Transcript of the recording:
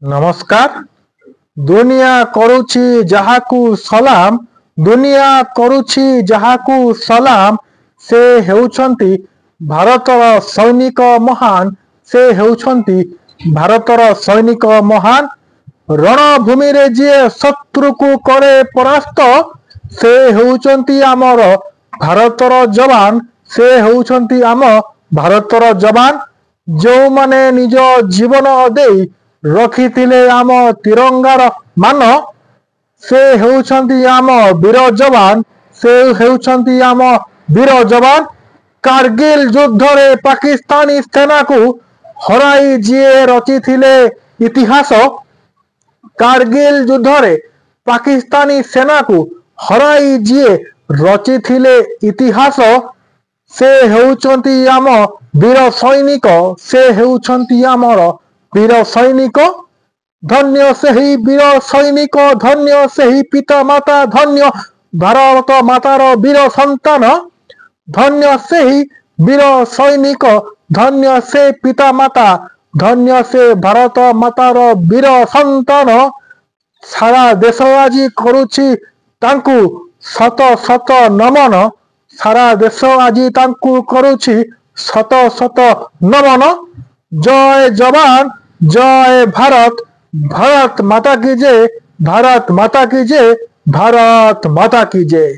नमस्कार। दुनिया करुछि जहाकू सलाम, दुनिया करुछि जहाकू सलाम। से हेउछंती भारतर सैनिक महान, से हेउछंती भारतर सैनिक महान। रणभूमि रे जे शत्रु को करे परास्त, से हेउछंती आमर भारतर जवान, से हेउछंती आम भारतर जवान। जो माने निज जीवन देई रखिथिले आम तिरंगार मान, से हेउछंती आम वीर जवान, से हेउछंती आम वीर जवान। कारगिल युद्ध रे पाकिस्तानी सेना को हराई जिए रचिथिले इतिहास, कारगिल युद्ध रे पाकिस्तानी सेना को हराई जिए रचिथिले इतिहास। से हेउछंती आम वीर सैनिक, से हेउछंती आमर वीर सैनिक। धन्य सेही वीर सैनिक, धन्य सेही पिता माता, धन्य भारत मातार वीर संतान। धन्य सेही वीर सैनिक, धन्य से पिता माता, धन्य से भारत मातार वीर संतान। सारा देश आज करुछि तांकु शत शत नमन, सारा देश आज तांकु करुछि शत शत नमन। जय जवान, जय भारत, भारत माता की जय, भारत माता की जय, भारत माता की जय।